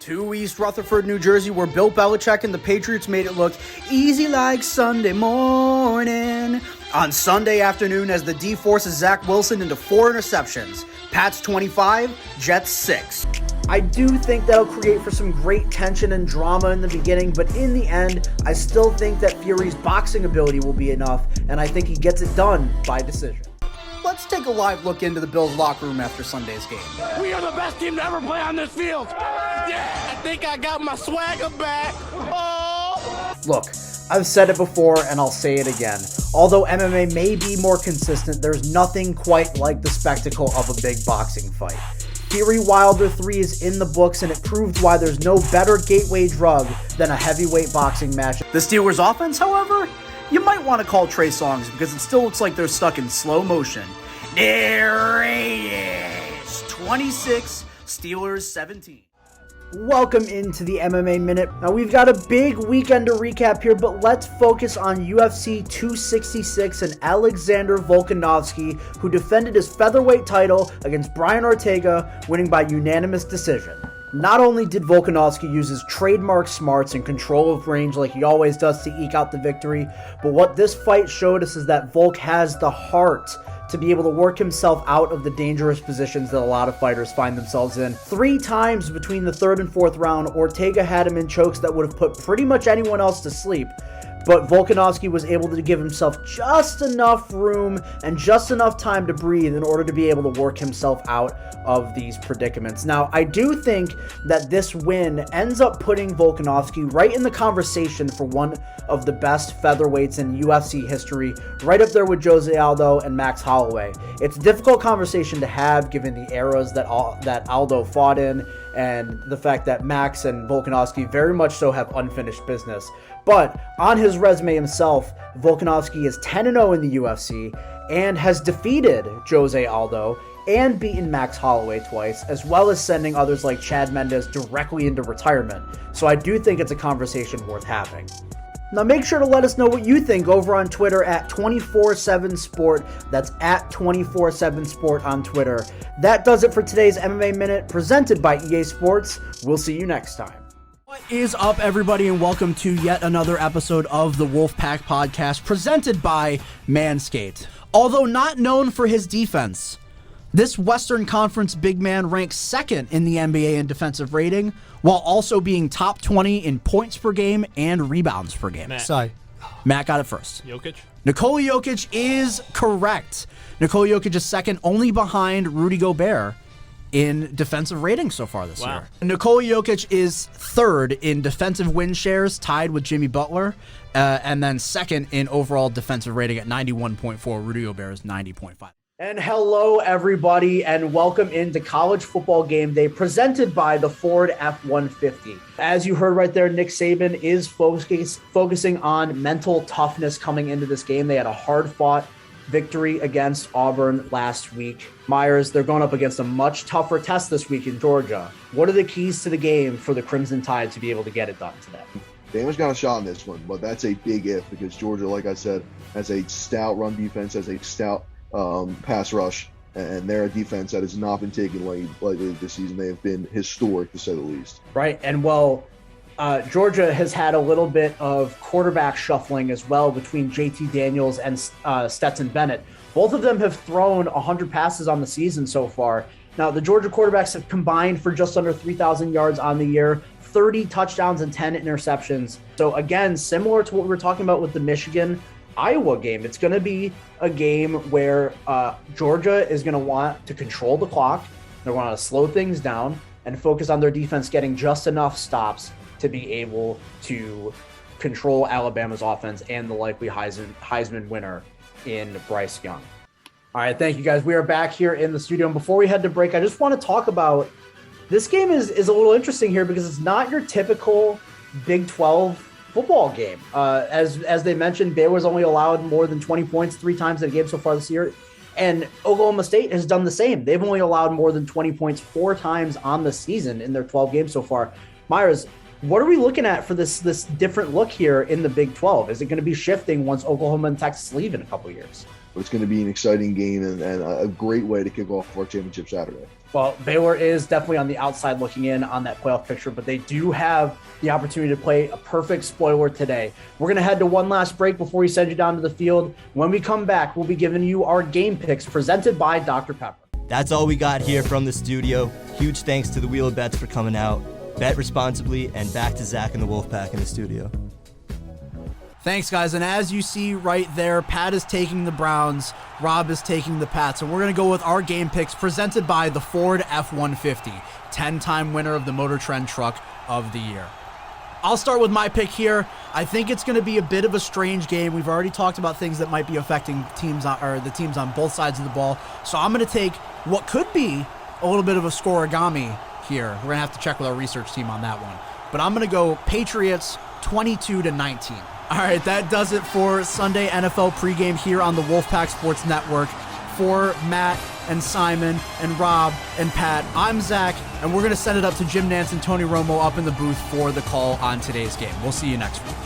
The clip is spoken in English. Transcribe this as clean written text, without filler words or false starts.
to East Rutherford, New Jersey, where Bill Belichick and the Patriots made it look easy like Sunday morning. On Sunday afternoon, as the D forces Zach Wilson into 4 interceptions. Pats 25, Jets 6. I do think that'll create for some great tension and drama in the beginning, but in the end, I still think that Fury's boxing ability will be enough, and I think he gets it done by decision. Let's take a live look into the Bills' locker room after Sunday's game. We are the best team to ever play on this field. Yeah, I think I got my swagger back. Oh! Look, I've said it before and I'll say it again. Although MMA may be more consistent, there's nothing quite like the spectacle of a big boxing fight. Fury Wilder 3 is in the books, and it proved why there's no better gateway drug than a heavyweight boxing match. The Steelers' offense, however, you might want to call Trey Songz because it still looks like they're stuck in slow motion. There it is. 26, Steelers 17. Welcome into the MMA Minute. Now we've got a big weekend to recap here, but let's focus on UFC 266 and Alexander Volkanovski, who defended his featherweight title against Brian Ortega, winning by unanimous decision. Not only did Volkanovski use his trademark smarts and control of range like he always does to eke out the victory, but what this fight showed us is that Volk has the heart to be able to work himself out of the dangerous positions that a lot of fighters find themselves in. 3 times between the 3rd and 4th round, Ortega had him in chokes that would have put pretty much anyone else to sleep. But Volkanovski was able to give himself just enough room and just enough time to breathe in order to be able to work himself out of these predicaments. Now, I do think that this win ends up putting Volkanovski right in the conversation for one of the best featherweights in UFC history, right up there with Jose Aldo and Max Holloway. It's a difficult conversation to have given the eras that Aldo fought in and the fact that Max and Volkanovski very much so have unfinished business. But on his resume himself, Volkanovski is 10-0 in the UFC and has defeated Jose Aldo and beaten Max Holloway twice, as well as sending others like Chad Mendes directly into retirement. So I do think it's a conversation worth having. Now make sure to let us know what you think over on Twitter at 247sport. That's at 247sport on Twitter. That does it for today's MMA Minute presented by EA Sports. We'll see you next time. What is up, everybody, and welcome to yet another episode of the Wolfpack Podcast presented by Manscaped. Although not known for his defense, this Western Conference big man ranks 2nd in the NBA in defensive rating, while also being top 20 in points per game and rebounds per game. Matt got it first. Jokic? Nikola Jokic is correct. Nikola Jokic is 2nd, only behind Rudy Gobert in defensive rating so far this year. Nikola Jokic is 3rd in defensive win shares, tied with Jimmy Butler, and then 2nd in overall defensive rating at 91.4. Rudy Gobert is 90.5. And hello, everybody, and welcome into College Football Game Day presented by the Ford F-150. As you heard right there, Nick Saban is focusing on mental toughness coming into this game. They had a hard-fought victory against Auburn last week. Myers, they're going up against a much tougher test this week in Georgia. What are the keys to the game for the Crimson Tide to be able to get it done today? Bama's got a shot in this one, but that's a big if because Georgia, like I said, has a stout run defense, has a stout pass rush, and they're a defense that has not been taken lightly this season. They have been historic, to say the least. Right, and Georgia has had a little bit of quarterback shuffling as well between JT Daniels and Stetson Bennett. Both of them have thrown 100 passes on the season so far. Now, the Georgia quarterbacks have combined for just under 3,000 yards on the year, 30 touchdowns and 10 interceptions. So again, similar to what we were talking about with the Michigan-Iowa game, it's going to be a game where Georgia is going to want to control the clock. They want to slow things down and focus on their defense getting just enough stops to be able to control Alabama's offense and the likely Heisman winner in Bryce Young. All right, thank you guys. We are back here in the studio. And before we head to break, I just want to talk about this game is a little interesting here because it's not your typical Big 12 football game. As they mentioned, Baylor's only allowed more than 20 points 3 times in a game so far this year. And Oklahoma State has done the same. They've only allowed more than 20 points 4 times on the season in their 12 games so far. Myers, what are we looking at for this different look here in the Big 12? Is it going to be shifting once Oklahoma and Texas leave in a couple of years? It's going to be an exciting game and a great way to kick off our championship Saturday. Well, Baylor is definitely on the outside looking in on that playoff picture, but they do have the opportunity to play a perfect spoiler today. We're going to head to one last break before we send you down to the field. When we come back, we'll be giving you our game picks presented by Dr. Pepper. That's all we got here from the studio. Huge thanks to the Wheel of Bets for coming out. Bet responsibly, and back to Zack and the Wolfpack in the studio. Thanks, guys. And as you see right there, Pat is taking the Browns, Rob is taking the Pats, and we're going to go with our game picks presented by the Ford F-150, 10-time winner of the Motor Trend Truck of the Year. I'll start with my pick here. I think it's going to be a bit of a strange game. We've already talked about things that might be affecting the teams on both sides of the ball. So I'm going to take what could be a little bit of a scoregami here. We're going to have to check with our research team on that one. But I'm going to go Patriots 22-19. All right, that does it for Sunday NFL pregame here on the Wolfpack Sports Network. For Matt and Simon and Rob and Pat, I'm Zach, and we're going to send it up to Jim Nance and Tony Romo up in the booth for the call on today's game. We'll see you next week.